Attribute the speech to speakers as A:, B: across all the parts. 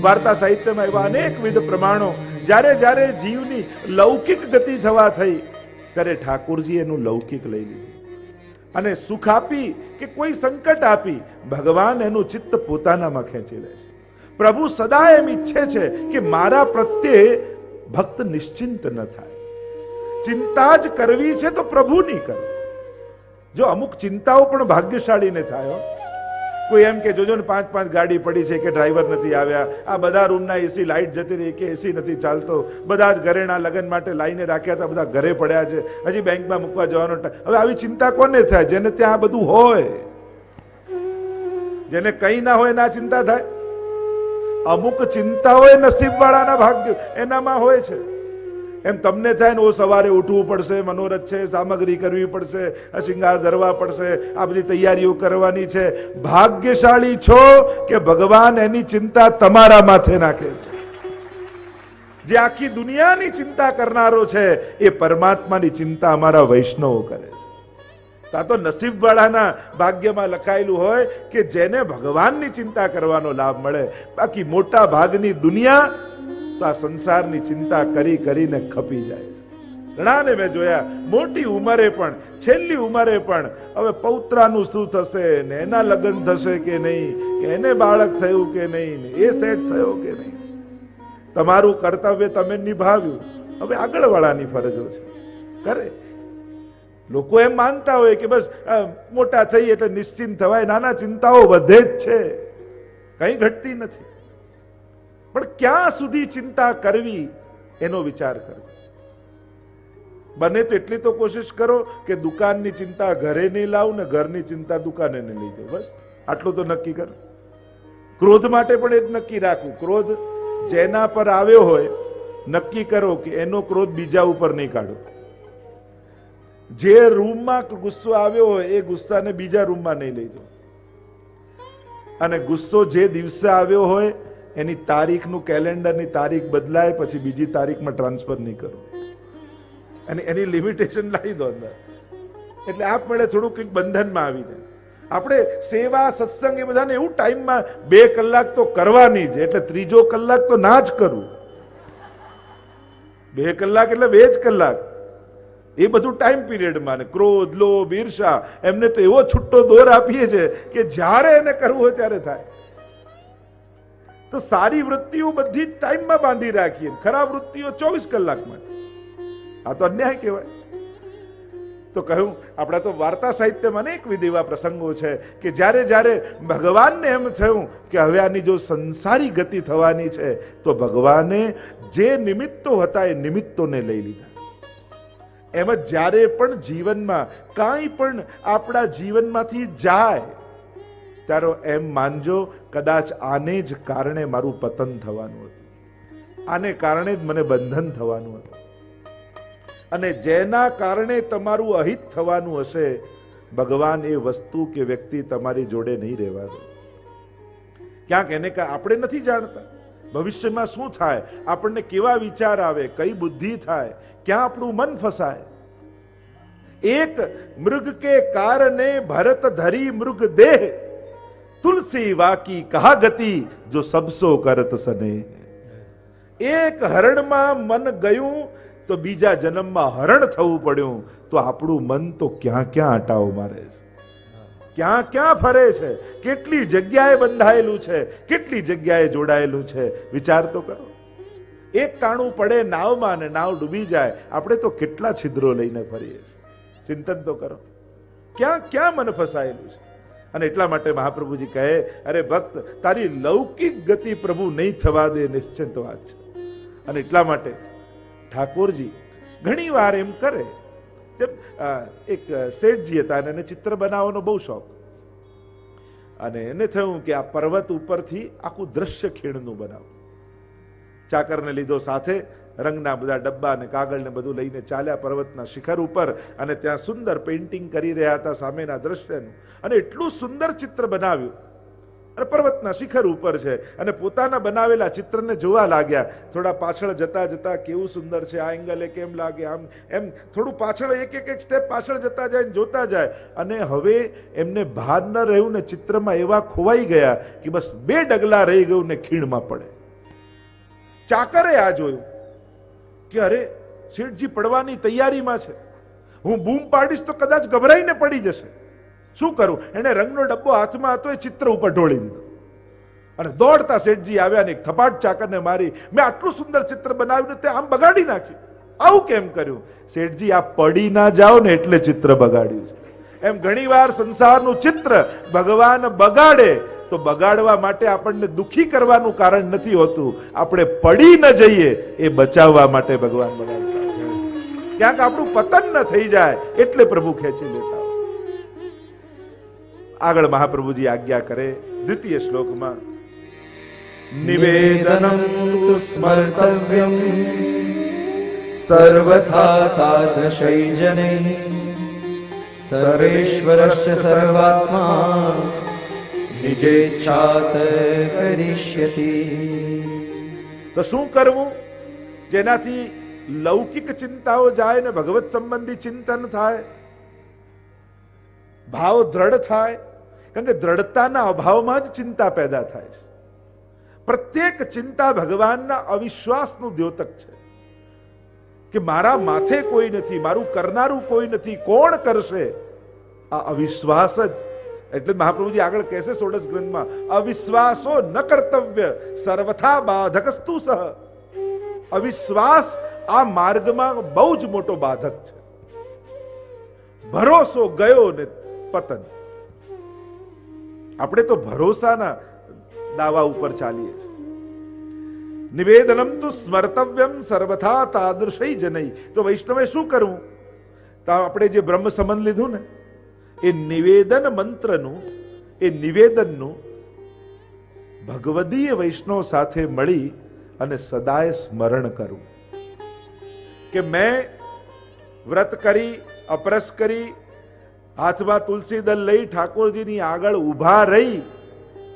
A: વાર્તા સાહિત્યમાં એવા અનેકવિધ પ્રમાણો જ્યારે જ્યારે જીવની લૌકિક ગતિ થવા થઈ ત્યારે ઠાકોરજી એનું લૌકિક લઈ લીધું અને સુખ આપી કે કોઈ સંકટ આપી ભગવાન એનું ચિત્ત પોતાનામાં ખેંચી લે છે. પ્રભુ સદા એમ ઈચ્છે છે કે મારા પ્રત્યે ભક્ત નિશ્ચિંત ન થાય. ચિંતા જ કરવી છે તો પ્રભુની કરો. જો અમુક ચિંતાઓ પણ ભાગ્યશાળીને થાય. કોઈ એમ કે જોજો ને 5-5 ગાડી પડી છે કે ડ્રાઈવર નથી આવ્યા, આ બધા રૂમના એસી લાઈટ જતી રહી કે એસી નથી ચાલતો, બધા જ ઘરેણા લગ્ન માટે લાઈને રાખ્યા હતા બધા ઘરે પડ્યા છે, હજી બેંકમાં મૂકવા જવાનો ટાઈમ. હવે આવી ચિંતા કોને થાય? જેને ત્યાં આ બધું હોય. જેને કઈ ના હોય ના ચિંતા થાય. અમુક ચિંતાઓ નસીબ વાળાના ભાગ્ય એનામાં હોય છે. એમ તમને થાય ને ઓ સવારે ઉઠવું પડશે, મનોરથ છે, સામગ્રી કરવી પડશે, શિંગાર ધરવા પડશે, આ બધી તૈયારીઓ કરવાની છે. ભાગ્યશાળી છો કે ભગવાન એની ચિંતા તમારા માથે નાખે છે. જે આખી દુનિયાની ચિંતા કરનારો છે એ પરમાત્માની ચિંતા અમારા વૈષ્ણવો કરે છે. આ તો નસીબ વાળાના ભાગ્યમાં લખાયેલું હોય કે જેને ભગવાનની ચિંતા કરવાનો લાભ મળે. બાકી મોટા ભાગની દુનિયા તો આ સંસારની ચિંતા કરી કરીને ખપી જાય. ઘણાને મેં જોયા મોટી ઉંમરે પણ, છેલ્લી ઉંમરે પણ હવે પૌત્રાનું શું થશે ને એના લગ્ન થશે કે નહીં, કે એને બાળક થયું કે નહીં, એ સેટ થયો કે નહીં. તમારું કર્તવ્ય તમે નિભાવ્યું, હવે આગળ વાળાની ફરજો છે કરે. લોકો એમ માનતા હોય કે બસ મોટા થઈ એટલે નિશ્ચિંત થવાય. નાના ચિંતાઓ વધે જ છે, કઈ ઘટતી નથી. પણ ક્યાં સુધી ચિંતા કરવી એનો વિચાર કરો. બને તો એટલી તો કોશિશ કરો કે દુકાનની ચિંતા ઘરે નહીં લાવ ને ઘરની ચિંતા દુકાને નહીં લઈ જાવ. બસ આટલું તો નક્કી કરો. ક્રોધ માટે પણ એ જ નક્કી રાખવું. ક્રોધ જેના પર આવ્યો હોય નક્કી કરો કે એનો ક્રોધ બીજા ઉપર નહીં કાઢો. જે રૂમમાં ગુસ્સો આવ્યો હોય એ ગુસ્સાને બીજા રૂમમાં નહીં લઈ જાઓ. અને ગુસ્સો જે દિવસે આવ્યો હોય એની તારીખનું, કેલેન્ડરની તારીખ બદલાય પછી બીજી તારીખમાં ટ્રાન્સફર નહીં કરો. અને એની લિમિટેશન લાવી દો અંદર. એટલે આપમેળે થોડું કંઈક બંધનમાં આવી જાય. આપણે સેવા સત્સંગ એ બધાને એવું ટાઈમમાં 2 કલાક તો કરવાની જ, એટલે ત્રીજો કલાક તો ના જ કરું. 2 કલાક એટલે 2 જ કલાક. એ બધું ટાઈમ પીરિયડમાં. ક્રોધ, લોભ, ઈર્ષા એમને તો એવો છૂટો દોર આપીએ છે કે જ્યારે એને કરવું હોય ત્યારે થાય. તો સારી વૃત્તિઓ બધી જ ટાઈમમાં બાંધી રાખીએ, ખરાબ વૃત્તિઓ 24 કલાકમાં. આ તો અન્યાય કહેવાય. તો કહ્યું આપણા તો વાર્તા સાહિત્યમાં અનેકવિધ એવા પ્રસંગો છે કે જ્યારે જ્યારે ભગવાનને એમ થયું કે હવે આની જો સંસારી ગતિ થવાની છે તો ભગવાને જે નિમિત્તો હતા એ નિમિત્તોને લઈ લીધા. એમ જ જ્યારે પણ જીવનમાં કાંઈ પણ આપણા જીવનમાંથી જાય ત્યારે એમ માનજો કદાચ આને જ કારણે મારું પતન થવાનું હતું, આને કારણે જ મને બંધન થવાનું હતું. અને જેના કારણે તમારું અહિત થવાનું હશે ભગવાન એ વસ્તુ કે વ્યક્તિ તમારી જોડે નહીં રહેવા દે. ક્યાંક એને આપણે નથી જાણતા ભવિષ્યમાં શું થાય, આપણને કેવા વિચાર આવે, કઈ બુદ્ધિ થાય, ક્યાં આપણું મન ફસાય. એક મૃગ કે કારણે ભરત ધરી મૃગ દેહ, તુલસી વાકી કહા ગતિ જો સબસો કરત સને. એક હરણમાં મન ગયું તો બીજા જન્મમાં હરણ થવું પડ્યું. તો આપણું મન તો ક્યાં ક્યાં આટાઓ મારે છે, ક્યાં ક્યાં ફરે છે, કેટલી જગ્યાએ બંધાયેલું છે, કેટલી જગ્યાએ જોડાયેલું છે. વિચાર તો કરો. એક કાણું પડે નાવમાં અને નાવ ડૂબી જાય, આપણે તો કેટલા છિદ્રો લઈને ફરીએ છીએ. ચિંતન તો કરો ક્યાં ક્યાં મન ફસાયેલું છે. અને એટલા માટે મહાપ્રભુજી કહે અરે ભક્ત તારી લૌકિક ગતિ પ્રભુ નહીં થવા દે, નિશ્ચિત વાત છે. અને એટલા માટે ઠાકોરજી ઘણી વાર એમ કરે. એક શેઠજી હતા અને એને ચિત્ર બનાવવાનો બહુ શોખ. અને એને થયું કે આ પર્વત ઉપરથી આખું દ્રશ્ય ખીણનું બનાવું. ચાકરને લીધો સાથે, રંગના બધા ડબ્બા અને કાગળ ને બધું લઈને ચાલ્યા પર્વતના શિખર ઉપર. અને ત્યાં સુંદર પેઇન્ટિંગ કરી રહ્યા હતા સામેના દ્રશ્યનું. અને એટલું સુંદર ચિત્ર બનાવ્યું. અને પર્વતના શિખર ઉપર છે અને પોતાના બનાવેલા ચિત્રને જોવા લાગ્યા. થોડા પાછળ જતા જતા કેવું સુંદર છે, આ એંગલે કેમ લાગે, આમ એમ થોડું પાછળ એક સ્ટેપ પાછળ જતા જાય, જોતા જાય. અને હવે એમને ભાન ન રહ્યું ને ચિત્રમાં એવા ખોવાઈ ગયા કે બસ 2 ડગલા રહી ગયું ને ખીણમાં પડે. ચાકરે આ જોયું કે અરે શેઠજી પડવાની તૈયારીમાં છે, હું બૂમ પાડીશ તો કદાચ ગભરાઈને પડી જશે, શું કરું? એને રંગનો ડબ્બો હાથમાં હતો, એ ચિત્ર ઉપર ઢોળી દીધો અને દોડતા શેઠજી આવ્યા ને એક થપાટ ચાકરને મારી, મેં આટલું સુંદર ચિત્ર બનાવ્યું તે આમ બગાડી નાખ્યું. આવું કેમ કર્યું? શેઠજી આ પડી ના જાઓ ને એટલે ચિત્ર બગાડ્યું છે. એમ ઘણીવાર સંસારનું ચિત્ર ભગવાન બગાડે તો બગાડવા માટે આપણને દુખી કરવાનું કારણ નથી હોતું, આપણે પડી ન જઈએ એ બચાવવા માટે ભગવાન બગાડતા છે. ક્યાંક આપણું પતન ન થઈ જાય એટલે પ્રભુ ખેંચી લેતા. આગળ મહાપ્રભુજી આજ્ઞા કરે દ્વિતીય શ્લોકમાં,
B: નિવેદનમ તુ સ્મર્તવ્યમ સર્વથા તાદૃશૈજનૈ સર્વેશ્વરસ્ય સર્વાત્મા નિજેચ્છાત કરિષ્યતિ.
A: તો શું કરવું જેનાથી લૌકિક ચિંતાઓ જાય ને ભગવત સંબંધી ચિંતન થાય, ભાવ દ્રઢ થાય? કારણ કે દ્રઢતાના અભાવમાં જ ચિંતા પેદા થાય છે. પ્રત્યેક ચિંતા ભગવાનના અવિશ્વાસનું દ્યોતક છે કે મારા માથે કોઈ નથી, મારું કરનારું કોઈ નથી, કોણ કરશે? આ અવિશ્વાસ જ. એટલે મહાપ્રભુજી આગળ કહેશે 16 ગ્રંથમાં, અવિશ્વાસો ન કર્તવ્ય સર્વથા બાધકસ્તુ સહ. અવિશ્વાસ આ માર્ગમાં બહુ જ મોટો બાધક છે. ભરોસો ગયો ને પતન. આપણે તો ભરોસાના દાવા ઉપર ચાલીએ છીએ. નિવેદનમ તુ સ્મર્તવ્યમ સર્વથા તાદૃશૈ જનૈ. તો વૈષ્ણવે શું કરવું? તો આપણે જે બ્રહ્મ સંબંધ લીધું ને, એ નિવેદન મંત્રનું, એ નિવેદનનું ભગવદીય વૈષ્ણવ સાથે મળી અને સદાય સ્મરણ કરવું કે મેં વ્રત કરી, અપરસ કરી, હાથમાં તુલસી દળ લઈ ઠાકોરજીની આગળ ઊભા રહી,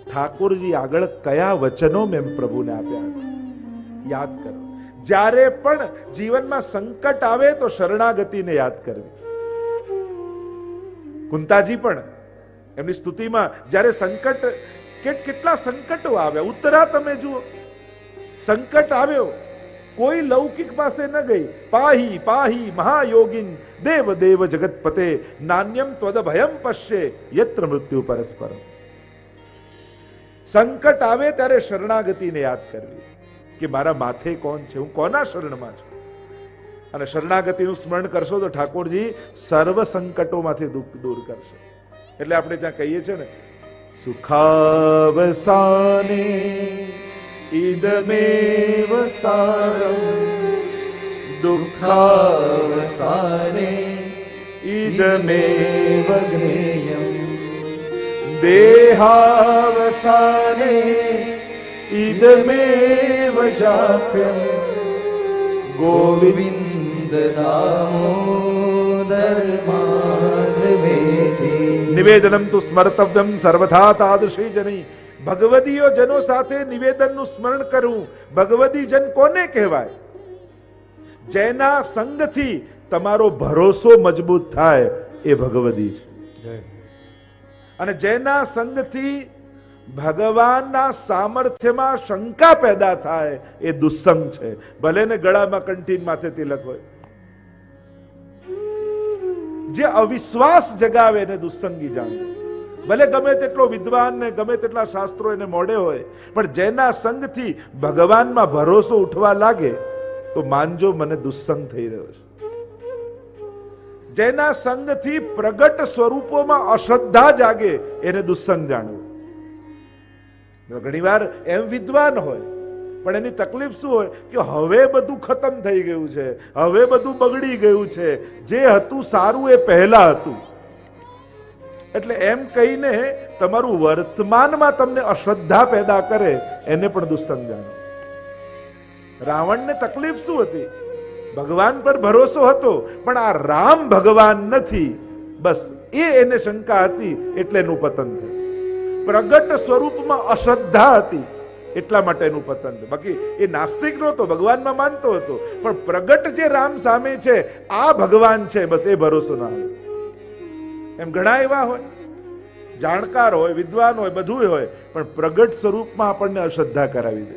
A: ઠાકોરજી આગળ કયા વચનો મેં પ્રભુને આપ્યા યાદ કરો. જ્યારે પણ જીવનમાં સંકટ આવે તો શરણાગતિને યાદ કરવી. કુંતાજી પણ એમની સ્તુતિમાં જ્યારે સંકટ, કેટલા સંકટો આવ્યા, ઉત્તરા તમે જુઓ, સંકટ આવ્યો, કોઈ લૌકિક પાસે ન ગઈ. પાહી પાહી મહાયોગીન દેવ દેવ જગતપતે નાન્યમ ત્વદ ભયમ પશ્યે યત્ર મૃત્યુ પરસ્પરમ. સંકટ આવે ત્યારે શરણાગતિને યાદ કરવી કે મારા માથે કોણ છે, હું કોના શરણમાં છું. અને શરણાગતિનું સ્મરણ કરશો તો ઠાકોરજી સર્વ સંકટોમાંથી દુઃખ દૂર કરશે. એટલે આપણે ત્યાં કહીએ છીએ ને, સુખાવસાને ઇદમેવ સારમ
B: દુઃખાવસાને ઇદમેવ જ્ઞેયમ દેહાવસાને ઇદમેવ જાપ્યમ ગોવિંદ દામોદર માધવેતિ.
A: નિવેદનમ તુ સ્મર્તવ્યમ સર્વથા તાદૃશી જની. ભગવદીય જનો સાથે નિવેદનનું સ્મરણ કરવું. ભગવદી જન કોને કહેવાય? જેના સંગથી તમારો ભરોસો મજબૂત થાય એ ભગવદી છે. અને જેના સંગથી ભગવાનના સામર્થ્યમાં શંકા પેદા થાય એ દુસ્સંગ છે. ભલે ને ગળામાં કંઠીન માથે તિલક હોય. જે અવિશ્વાસ જગાવે એને દુસ્સંગી જાણવું. ભલે ગમે તેટલો વિદ્વાન ને ગમે તેટલા શાસ્ત્રો એને મોડે હોય, પણ જેના સંગથી ભગવાનમાં ભરોસો ઉઠવા લાગે તો માનજો મને દુસ્સંગ થઈ રહ્યો છે. જેના સંગથી પ્રગટ સ્વરૂપોમાં અશ્રદ્ધા જાગે એને દુસ્સંગ જાણવું. ઘણી વાર એમ વિદ્વાન હોય પણ એની તકલીફ શું હોય કે હવે બધું ખતમ થઈ ગયું છે, હવે બધું બગડી ગયું છે, જે હતું સારું એ પહેલા હતું. એટલે એમ કહીને તમારું વર્તમાનમાં તમને અશ્રદ્ધા પેદા કરે એને પણ દુસ્સંગ જાણો. રાવણને તકલીફ શું હતી? ભગવાન પર ભરોસો હતો પણ આ રામ ભગવાન નથી, બસ એ એને શંકા હતી એટલે એનું પતન થયું. પ્રગટ સ્વરૂપમાં અશ્રદ્ધા હતી એટલા માટે એનું પતન થયું. બાકી એ નાસ્તિક નહોતો, ભગવાનમાં માનતો હતો, પણ પ્રગટ જે રામ સામે છે આ ભગવાન છે, બસ એ ભરોસો ના હોય. એમ ઘણા એવા હોય, જાણકાર હોય, વિદ્વાન હોય, બધું હોય, પણ પ્રગટ સ્વરૂપમાં આપણને અશ્રદ્ધા કરાવી દે.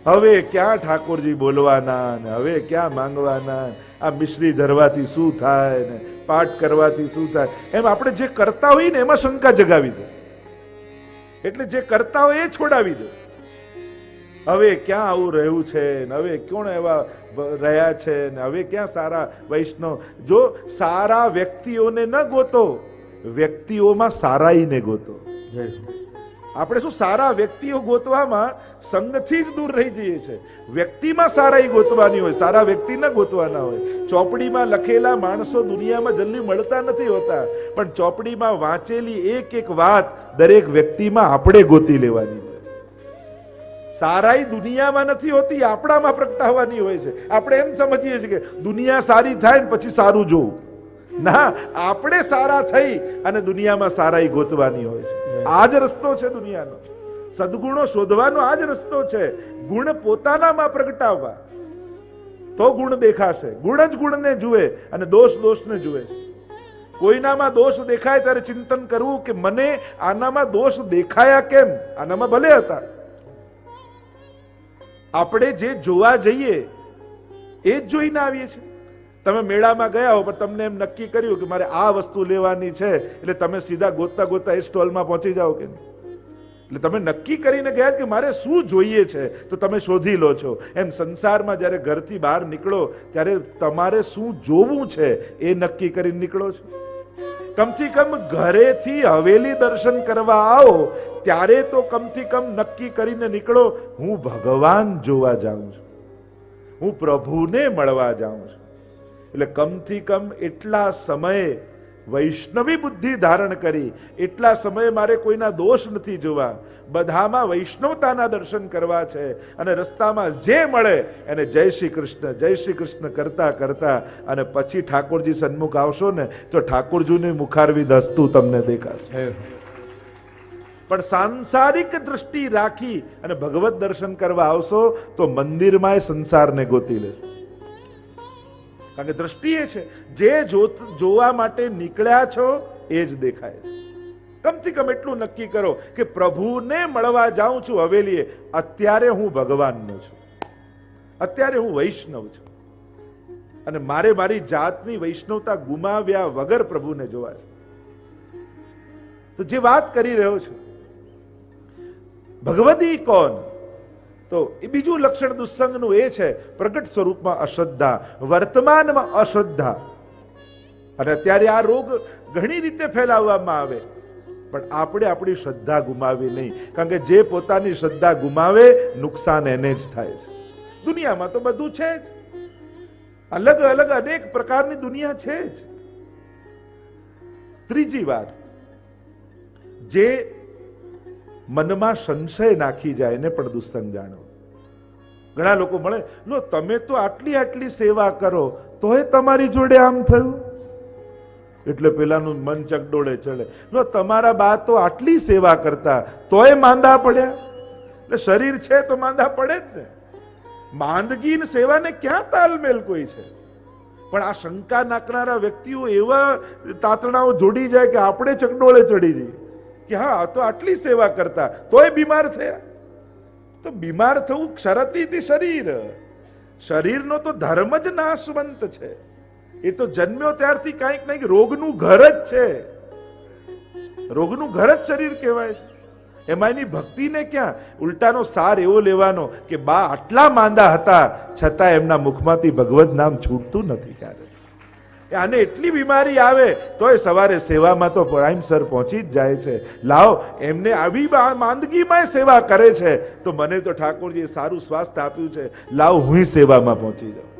A: હવે ક્યાં ઠાકોરજી બોલવાના ને હવે ક્યાં માંગવાના, આ મિશ્રી ધરવાથી શું થાય ને પાઠ કરવાથી શું થાય, એમ આપણે જે કરતા હોઈએ ને એમાં શંકા જગાવી દે. એટલે જે કરતા હોય એ છોડાવી દે. હવે ક્યાં આવું રહ્યું છે ને હવે કોણ એવા રહ્યા છે ને હવે ક્યાં સારા વૈષ્ણવ. જો સારા વ્યક્તિઓને ન ગોતો, વ્યક્તિઓમાં સારાઈને ગોતો. આપણે શું સારા વ્યક્તિઓ ગોતવામાં સંગથી જ દૂર રહી જઈએ છીએ. વ્યક્તિમાં સારાઈ ગોતવાની હોય, સારા વ્યક્તિ ન ગોતવાના હોય. ચોપડીમાં લખેલા માણસો દુનિયામાં જલ્દી મળતા નથી હોતા, પણ ચોપડીમાં વાંચેલી એક એક વાત દરેક વ્યક્તિમાં આપણે ગોતી લેવાની હોય. સારાઈ દુનિયામાં નથી હોતી, આપણામાં પ્રગટાવવાની હોય છે. આપણે એમ સમજીએ છીએ કે દુનિયા સારી થાય ને પછી સારું જોવું. ના, આપણે સારા થઈ અને દુનિયામાં સારાઈ ગોતવાની હોય છે. આ જ રસ્તો છે દુનિયાનો. સદગુણો શોધવાનો આ જ રસ્તો છે. ગુણ પોતાનામાં પ્રગટાવવા તો ગુણ દેખાશે. ગુણ જ ગુણને જુએ અને દોષ દોષને જુએ. કોઈનામાં દોષ દેખાય ત્યારે ચિંતન કરવું કે મને આનામાં દોષ દેખાયા કેમ? આનામાં ભલે હતા. આપણે જે જોવા જઈએ એ જ જોઈને આવીએ છીએ. તમે મેળામાં ગયા હો પણ તમને એમ નક્કી કર્યું કે મારે આ વસ્તુ લેવાની છે, એટલે તમે સીધા ગોતતા ગોતતા એ સ્ટોલમાં પહોંચી જાઓ કે નહીં? એટલે તમે નક્કી કરીને ગયા કે મારે શું જોઈએ છે તો તમે શોધી લો છો. એમ સંસારમાં જ્યારે ઘરથી બહાર નીકળો ત્યારે તમારે શું જોવું છે એ નક્કી કરીને નીકળો છો. કમથી કમ ઘરેથી હવેલી દર્શન કરવા આવો ત્યારે તો કમથી કમ નક્કી કરીને નીકળો, હું ભગવાન જોવા જાઉં છું, હું પ્રભુને મળવા જાઉં છું. એટલે કમથી કમ એટલા સમયે વૈષ્ણવી બુદ્ધિ ધારણ કરી, એટલા સમયે મારે કોઈના દોષ નથી જોવા, બધામાં વૈષ્ણવતાના દર્શન કરવા છે. અને રસ્તામાં જે મળે એને જય શ્રી કૃષ્ણ કરતા કરતા અને પછી ઠાકોરજી સન્મુખ આવશો ને તો ઠાકોરજીની મુખારવિંદ હસતું તમને દેખાશે. પણ સાંસારિક દ્રષ્ટિ રાખી અને ભગવત દર્શન કરવા આવશો તો મંદિરમાં સંસારને ગોતી લેશો. કારણ કે દ્રષ્ટિ એ છે, જે જોવા માટે નીકળ્યા છો એ જ દેખાય છે. કમથી કમ એટલું નક્કી કરો કે પ્રભુને મળવા જાઉં છું હવેલીએ, અત્યારે હું ભગવાનનો છું, અત્યારે હું વૈષ્ણવ છું અને મારે મારી જાતની વૈષ્ણવતા ગુમાવ્યા વગર પ્રભુને જોવા છે. તો જે વાત કરી રહ્યો છું, ભગવદી કોણ? તો એ બીજું લક્ષણ દુસ્સંગનું એ છે, પ્રગટ સ્વરૂપમાં અશ્રદ્ધા, વર્તમાનમાં અશ્રદ્ધા. અને અત્યારે આ રોગ ઘણી રીતે ફેલાવવામાં આવે, પણ આપણે આપણી શ્રદ્ધા ગુમાવી નહીં. કારણ કે જે પોતાની શ્રદ્ધા ગુમાવે નુકસાન એને જ થાય છે. દુનિયામાં તો બધું છે જ, અલગ અલગ અનેક પ્રકારની દુનિયા છે જ. ત્રીજી વાત, જે મનમાં સંશય નાખી જાય એને પણ દુસ્સંગ જાણો. ઘણા લોકો મળે, લો તમે તો આટલી આટલી સેવા કરો તોય તમારી જોડે આમ થયું, એટલે પેલાનું મન ચકડોળે ચડે. લો તમારા બા તો આટલી સેવા કરતા તોય માંદા પડ્યા. એટલે શરીર છે તો માંદા પડે જ ને. માંદગી ને સેવાને ક્યાં તાલમેલ કોઈ છે? પણ આ શંકા નાખનારા વ્યક્તિઓ એવા તાતણાઓ જોડી જાય કે આપણે ચકડોળે ચડી જઈએ કે હા તો આટલી સેવા કરતા તોય બીમાર થયા. તો બીમાર થવું ક્ષરતીથી શરીર. શરીરનો તો ધર્મ જ નાશવંત છે. એ તો જન્મ્યો ત્યારથી કંઈક નહીં રોગનું ઘર જ છે. રોગનું ઘર જ શરીર કહેવાય છે. એમાં એની ભક્તિને ક્યાં? ઉલટાનો સાર એવો લેવાનો કે બા આટલા માંદા હતા છતાં એમના મુખમાંથી ભગવત નામ છૂટતું નથી. ક્યારે આને એટલી બીમારી આવે તોય સવારે સેવામાં તો ટાઈમસર પહોંચી જ જાય છે. લાવ એમને આવી માંદગીમાં સેવા કરે છે તો મને તો ઠાકોરજીએ સારું સ્વાસ્થ્ય આપ્યું છે, લાવ હું સેવામાં પહોંચી જાઉં.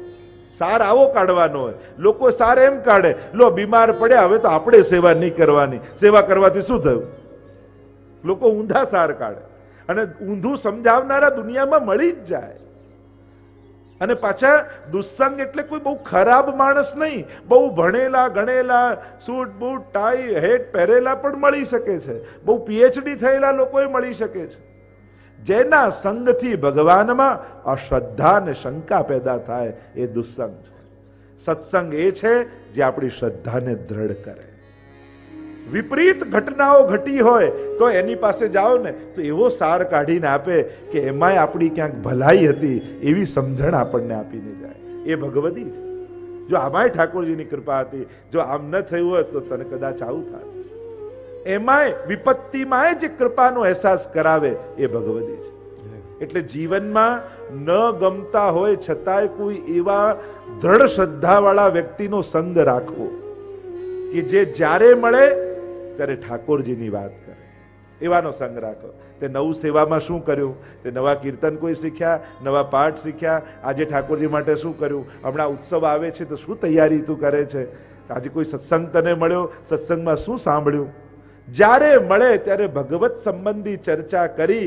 A: સાર આવો કાઢવાનો હોય. લોકો સાર એમ કાઢે, લો બીમાર પડ્યા હવે તો આપણે સેવા નહીં કરવાની, સેવા કરવાથી શું થયું? લોકો ઊંધા સાર કાઢે અને ઊંધું સમજાવનારા દુનિયામાં મળી જ જાય. અને પાછા દુસ્સંગ એટલે કોઈ બહુ ખરાબ માણસ નહીં, બહુ ભણેલા ગણેલા સૂટ બૂટ ટાઈ હેટ પહેરેલા પણ મળી શકે છે, બહુ પીએચડી થયેલા લોકો મળી શકે છે. જેના સંગથી ભગવાનમાં અશ્રદ્ધા ને શંકા પેદા થાય એ દુસ્સંગ છે. સત્સંગ એ છે જે આપણી શ્રદ્ધાને દ્રઢ કરે. વિપરીત ઘટનાઓ ઘટી હોય તો એની પાસે જાઓ ને તો એવો સાર કાઢીને આપે કે એમાંય આપણી ક્યાંક ભલાઈ હતી એવી સમજણ આપણને આપીને જાય. એ ભગવદી છે. જો આમાંય ઠાકોરજીની કૃપા હતી, જો આમ ન થયું હોત તો તને કદાચ આવું થાય. એમાંય વિપત્તિમાંય જે કૃપાનો અહેસાસ કરાવે એ ભગવદી છે. એટલે જીવનમાં ન ગમતા હોય છતાંય કોઈ એવા દ્રઢ શ્રદ્ધાવાળા વ્યક્તિનો સંગ રાખવો કે જે જ્યારે મળે ત્યારે ઠાકોરજીની વાત કરે, એવાનો સંગ રાખો. તે નવું સેવામાં શું કર્યું, તે નવા કીર્તન કોઈ શીખ્યા, નવા પાઠ શીખ્યા, આજે ઠાકોરજી માટે શું કર્યું, હમણાં ઉત્સવ આવે છે તો શું તૈયારી તું કરે છે, આજે કોઈ સત્સંગ તને મળ્યો, સત્સંગમાં શું સાંભળ્યું. જ્યારે મળે ત્યારે ભગવત સંબંધી ચર્ચા કરી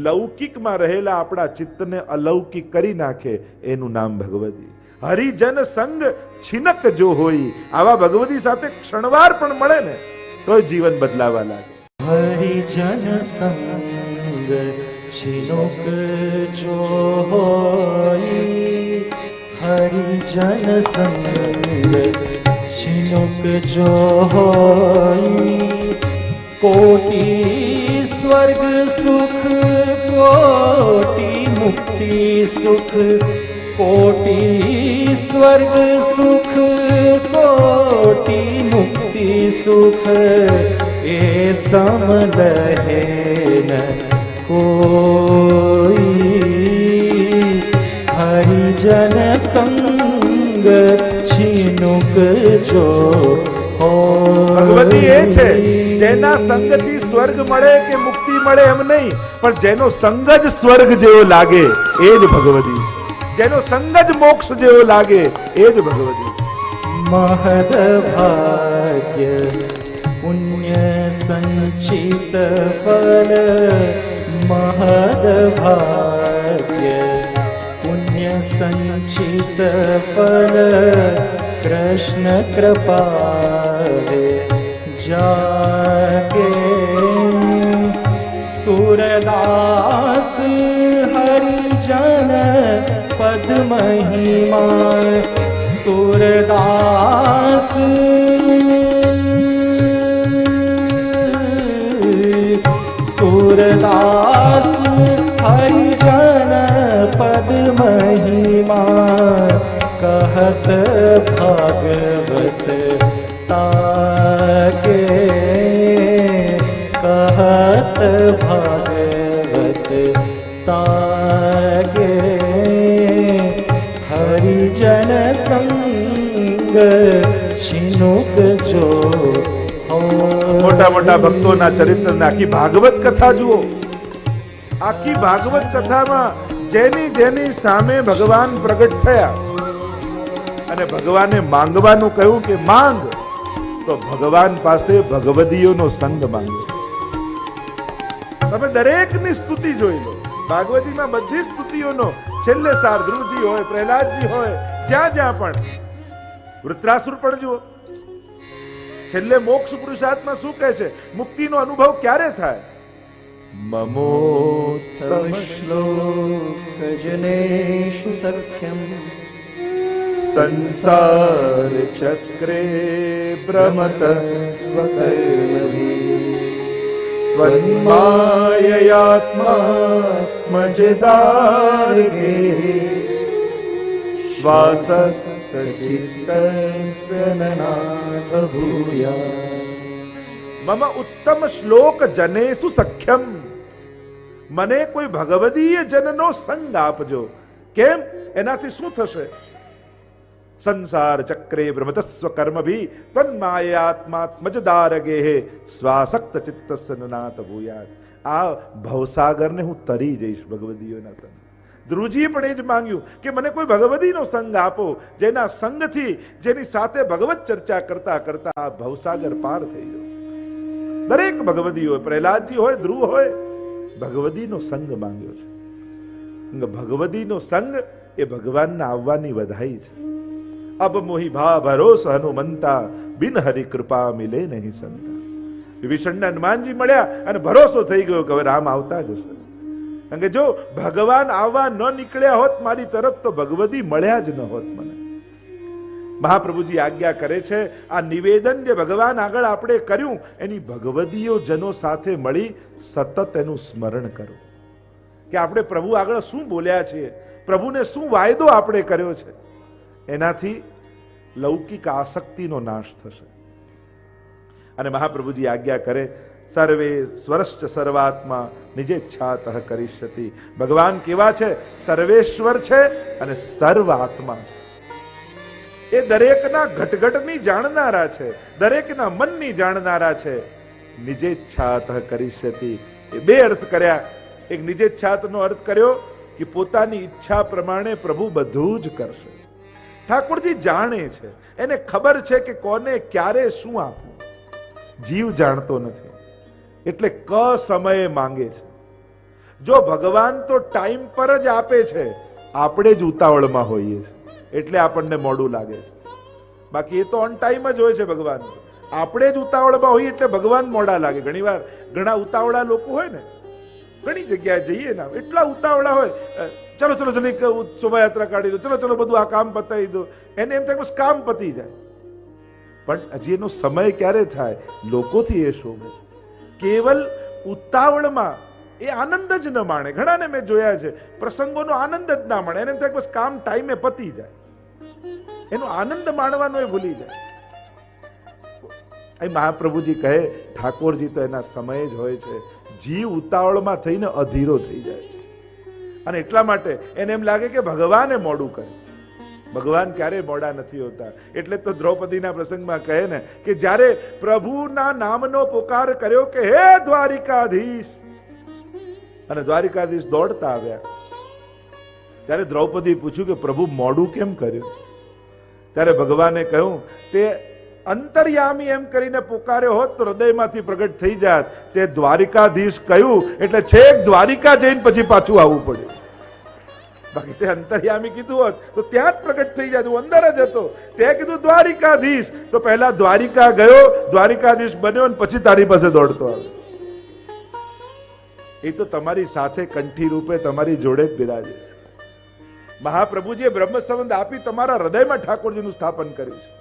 A: લૌકિકમાં રહેલા આપણા ચિત્તને અલૌકિક કરી નાખે, એનું નામ ભગવદી. હરિજન સંગ છિનક જો હોય, આવા ભગવદી સાથે ક્ષણવાર પણ મળે ને તો જીવન બદલાવા લાગે.
B: હરિજન સંગ છિનુક જો હોય, હરિજન સંગ છિનુક જો હોય, कोटि स्वर्ग सुख कोटि मुक्ति सुख, कोटि स्वर्ग सुख कोटि मुक्ति सुख, ए सम लहे न कोई, हरिजन संग छिनुक जो
A: ભગવતી એ છે જેના સંગથી સ્વર્ગ મળે કે મુક્તિ મળે એમ નહીં, પણ જેનો સંગ જ સ્વર્ગ જેવો લાગે એ જ ભગવતી. જેનો સંગ જ મોક્ષ જેવો લાગે એ જ ભગવતી.
B: महद भाग्य पुण्य संचित फल, महद भाग्य पुण्य संचित फल, कृष्ण कृपा जागे. सूरदास हरिजन पद महिमा, सूरदास सूरदास हरिजन पद महिमा, कहत भागवत ताके, कहत भागवत ताके, हरिजन संग छिनुक जो हो.
A: મોટા મોટા ભક્તોના ચરિત્રના આખી ભાગવત કથા જુઓ. આખી ભાગવત કથામાં જેની જેની સામે ભગવાન પ્રગટ થયા અને ભગવાને માંગવાનું કહ્યું કે માંગ, તો ભગવાન પાસે ભગવદીઓનો સંગ માંગ્યો. તમે દરેકની સ્તુતિ જોઈ લો. ભાગવતીમાં બધી સ્તુતિઓનો છેલ્લે સાર ધ્રુવજી હોય, પ્રહલાદજી હોય, જ્યાં જ્યાં પણ, વૃત્રાસુર પણ જુઓ. છેલ્લે મોક્ષ પુરુષાર્થમાં શું કહે છે, મુક્તિનો અનુભવ ક્યારે થાય?
B: ममोत्तम श्लोक जनेषु सख्यम, संसार चक्रे भ्रमत स्वकर्मभिः, त्वन्माययात्मात्मजदार्गे, श्वास सचित्तस्य ननाथ भूयात्.
A: મમ ઉત્તમ શ્લોક જનેસુ સખ્યમ, મને કોઈ ભગવદીય જનનો સંગ આપજો. કેમ? એનાથી શું થશે? સંસાર ચક્રે ભ્રમતસ્વ કર્મભી તન્માયાત્માત્મજદારગે સ્વાસક્ત ચિત્તસ્ય નનાથ ભૂયાત. આ ભવસાગરને હું તરી જઈશ ભગવદીઓના સંગ. ધ્રુવજીએ પણ એ જ માંગ્યું કે મને કોઈ ભગવદીનો સંગ આપો, જેના સંગથી, જેની સાથે ભગવત ચર્ચા કરતા કરતા આ ભવસાગર પાર થઈ ગયો. દરેક ભગવદી હોય, પ્રહલાદજી હોય, ધ્રુવ હોય, ભગવદીનો સંગ માંગ્યો છે. ભગવદીનો સંગ એ ભગવાનના આવવાની વધાઈ છે. અબ મોહી ભા ભરોસ હનુમંતા, બિન હરિ કૃપા મિલે નહીં સંતા. વિભીષણને હનુમાનજી મળ્યા અને ભરોસો થઈ ગયો કે હવે રામ આવતા જ હશે. કારણ કે જો ભગવાન આવવા ન નીકળ્યા હોત મારી તરફ તો ભગવદી મળ્યા જ ન હોત મને. મહાપ્રભુજી આજ્ઞા કરે છે, આ નિવેદન જે ભગવાન આગળ આપણે કર્યું એની ભગવદીઓ જનો સાથે મળી સતત એનું સ્મરણ કરો કે આપણે પ્રભુ આગળ શું બોલ્યા છીએ, પ્રભુને શું વાયદો આપણે કર્યો છે. એનાથી લૌકિક આસક્તિનો નાશ થશે. અને મહાપ્રભુજી આજ્ઞા કરે, સર્વે સ્વરશ્ચ સર્વાત્મા નિજેચ્છાતઃ કરિષ્યતિ. ભગવાન કેવા છે? સર્વેશ્વર છે અને સર્વ આત્મા છે. એ દરેકના ઘટઘટની જાણનારા છે, દરેકના મનની જાણનારા છે. નિજેચ્છાતઃ કરિષ્યતિ એ બે અર્થ કર્યા. એક નિજેચ્છાતનો અર્થ કર્યો કે પોતાની ઈચ્છા પ્રમાણે પ્રભુ બધું જ કરશે. ઠાકોરજી જાણે છે, એને ખબર છે કે કોને ક્યારે શું આપવું. જીવ જાણતો નથી એટલે ક સમયે માંગે છે. જો ભગવાન તો ટાઈમ પર જ આપે છે, આપણે જ ઉતાવળમાં હોઈએ છીએ એટલે આપણને મોડું લાગે છે. બાકી એ તો ઓન ટાઈમ જ હોય છે ભગવાન. આપણે જ ઉતાવળમાં હોઈએ એટલે ભગવાન મોડા લાગે. ઘણીવાર ઘણા ઉતાવળા લોકો હોય ને, ઘણી જગ્યાએ જઈએ ને, એટલા ઉતાવળા હોય, ચલો ચલો ચલો એક શોભાયાત્રા કાઢી દો, ચલો ચલો બધું આ કામ પતાવી દો. એને એમ થાય બસ કામ પતી જાય. પણ હજી એનો સમય ક્યારે થાય? લોકોથી એ શોભે. કેવલ ઉતાવળમાં એ આનંદ જ ન માણે. ઘણાને મેં જોયા છે, પ્રસંગોનો આનંદ જ ના માણે. એને એમ થાય બસ કામ ટાઈમે પતી જાય. એનો આનંદ માણવાનો એ ભૂલી જાય. એ મહાપ્રભુજી કહે, ઠાકોરજી તો એના સમય જ હોય છે. જીવ ઉતાવળમાં થઈને અધીરો થઈ જાય છે. અને એટલા માટે એને એમ લાગે કે ભગવાને મોડું કરે. ભગવાન ક્યારે મોડા નથી હોતા. એટલે તો દ્રૌપદીના પ્રસંગમાં કહે ને કે જ્યારે પ્રભુના નામનો પોકાર કર્યો કે હે દ્વારિકાધીશ, અને દ્વારિકાધીશ દોડતા આવ્યા, ત્યારે દ્રૌપદી પૂછ્યું કે પ્રભુ મોડું કેમ કર્યું? ત્યારે ભગવાને કહ્યું, તે અંતર્યામી એમ કરીને પોકાર્યો હોત તો હૃદયમાંથી પ્રગટ થઈ જાત. તે દ્વારિકાધીશ કહ્યું એટલે છેક દ્વારિકા જઈને પછી પાછું આવવું પડ્યું. બાકી તે અંતર્યામી કીધું હોત તો ત્યાં જ પ્રગટ થઈ જાય. હું અંદર જ હતો, તે કીધું દ્વારિકાધીશ તો પહેલા દ્વારિકા ગયો, દ્વારિકાધીશ બન્યો અને પછી તારી પાસે દોડતો આવ્યો. એ તો તમારી સાથે કંઠી રૂપે તમારી જોડે જ બિરાજે છે. મહાપ્રભુજીએ બ્રહ્મ સંબંધ આપી તમારા હૃદયમાં ઠાકોરજીનું સ્થાપન કર્યું છે.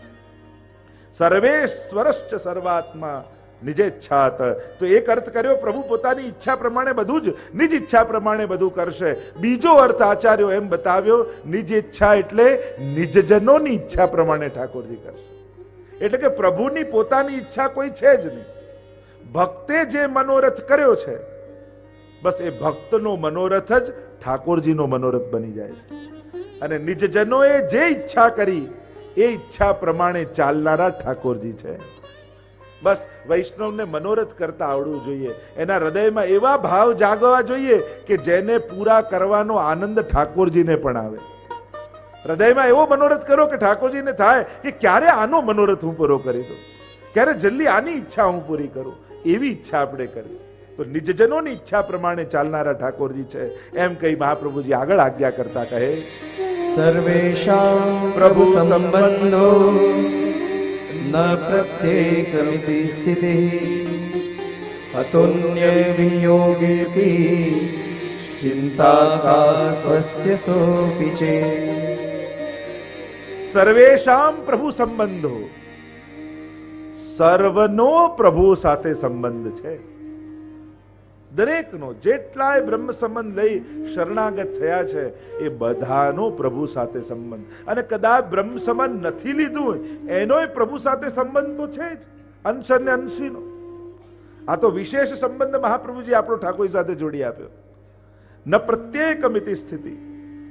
A: સર્વેશ્વરશ્ચ સર્વાત્મા નિજેચ્છાત. તો એક અર્થ કર્યો, પ્રભુ પોતાની ઈચ્છા પ્રમાણે બધું જ નિજ ઈચ્છા પ્રમાણે બધું કરશે. બીજો અર્થ આચાર્યો એમ બતાવ્યો, નિજ ઈચ્છા એટલે નિજજનોની ઈચ્છા પ્રમાણે ઠાકોરજી કરશે. એટલે કે પ્રભુની પોતાની ઈચ્છા કોઈ છે જ નહીં. ભક્તે જે મનોરથ કર્યો છે, બસ એ ભક્તનો મનોરથ જ ઠાકોરજીનો મનોરથ બની જાય છે. અને નિજજનોએ જે ઈચ્છા કરી એ ઈચ્છા પ્રમાણે ચાલનારા ઠાકોરજી છે. બસ વૈષ્ણવને મનોરથ કરતા આવડવું જોઈએ. એના હૃદયમાં એવા ભાવ જાગવા જોઈએ કે જેને પૂરા કરવાનો આનંદ ઠાકોરજીને પણ આવે. હૃદયમાં એવો મનોરથ કરો કે ઠાકોરજીને થાય કે ક્યારે આનો મનોરથ હું પૂરો કરી દઉં, ક્યારે જલ્દી આની ઈચ્છા હું પૂરી કરું. એવી ઈચ્છા આપણે કરવી. તો નિજજનોની ઈચ્છા પ્રમાણે ચાલનારા ઠાકોરજી છે એમ કહી મહાપ્રભુજી આગળ આજ્ઞા કરતા કહે,
B: સર્વેષાં પ્રભુ સંબંધો ન પ્રત્યેકમિતિ સ્થિતિઃ અતુન્ય વિનિયોગેપી ચિંતા કા સ્વસ્ય સોપી ચેત.
A: સર્વેષાં પ્રભુ સંબંધો, સર્વનો પ્રભુ સાથે સંબંધ છે. દરેકનો, જેટલાય બ્રહ્મ સંબંધ લઈ શરણાગત થયા છે એ બધાનો પ્રભુ સાથે સંબંધ. અને કદાચ બ્રહ્મ સંબંધ નથી લીધું એનોય પ્રભુ સાથે સંબંધ તો છે જ, અંશ અને અંશીનો. આ તો વિશેષ સંબંધ મહાપ્રભુજી આપણો ઠાકોર સાથે જોડી આપ્યો. ન પ્રત્યેકમિતિ સ્થિતિ,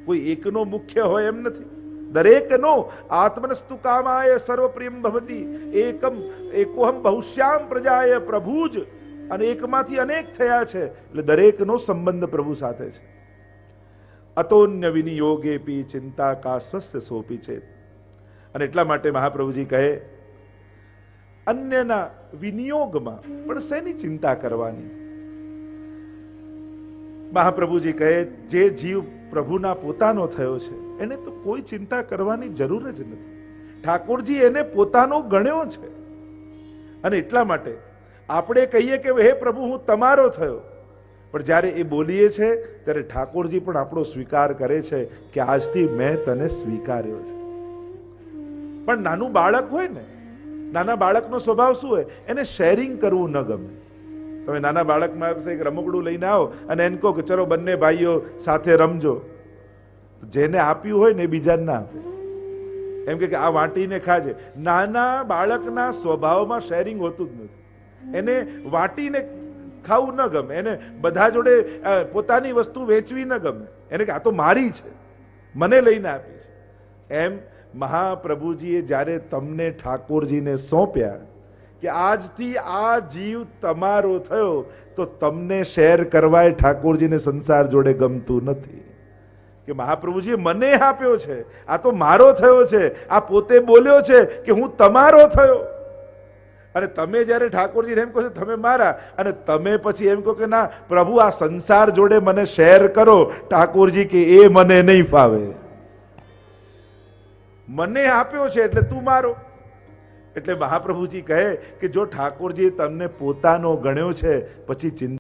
A: કોઈ એકનો મુખ્ય હોય એમ નથી. દરેકનો આત્મનસ્તુ કામાય સર્વપ્રિયમ ભવતી એકમ એકોહમ બહુશ્યામ પ્રજાય. પ્રભુ જ અને એકમાંથી અનેક થયા છે એટલે દરેકનો સંબંધ પ્રભુ સાથે છે. અતોન્ય વિનિયોગેપી ચિંતા કા સ્વસ્ય સોપી છે. અને એટલા માટે મહાપ્રભુજી કહે, અન્યના વિનિયોગમાં પણ શેની ચિંતા કરવાની? મહાપ્રભુજી કહે, જે જીવ પ્રભુના પોતાનો થયો છે એને તો કોઈ ચિંતા કરવાની જરૂર જ નથી. ઠાકોરજી એને પોતાનો ગણ્યો છે. અને એટલા માટે આપણે કહીએ કે હે પ્રભુ હું તમારો થયો, પણ જ્યારે એ બોલીએ છે ત્યારે ઠાકોરજી પણ આપણો સ્વીકાર કરે છે કે આજથી મેં તને સ્વીકાર્યો છે. પણ નાનું બાળક હોય ને, નાના બાળકનો સ્વભાવ શું હોય? એને શેરિંગ કરવું ન ગમે. તમે નાના બાળક પાસે એક રમકડું લઈને આવો અને એને કહો કે ચલો બંને ભાઈઓ સાથે રમજો, જેને આપ્યું હોય ને એ બીજાને ના આપે. એમ કે આ વાટીને ખાજે. નાના બાળકના સ્વભાવમાં શેરિંગ હોતું જ નથી. એને વાટીને ખાવું ન ગમે, એને બધા જોડે પોતાની વસ્તુ વેચવી ન ગમે. એને કે આ તો મારી છે, મને લઈને આપી છે. એમ મહાપ્રભુજીએ જ્યારે તમને ઠાકોરજીને સોંપ્યા કે આજથી આ જીવ તમારો થયો, તો તમને શેર કરવાય ઠાકોરજીને સંસાર જોડે ગમતું નથી. કે મહાપ્રભુજીએ મને આપ્યો છે, આ તો મારો થયો છે, આ પોતે બોલ્યો છે કે હું તમારો થયો. અને તમે જ્યારે ઠાકોરજીને એમ કહો છો તમે મારા, અને તમે પછી એમ કહો કે ના પ્રભુ આ સંસાર જોડે મને શેર કરો, ઠાકોરજી કે એ મને નહીં ફાવે. મને આપ્યો છે એટલે તું મારો. એટલે મહાપ્રભુજી કહે કે જો ઠાકોરજીએ તમને પોતાનો ગણ્યો છે, પછી ચિંતા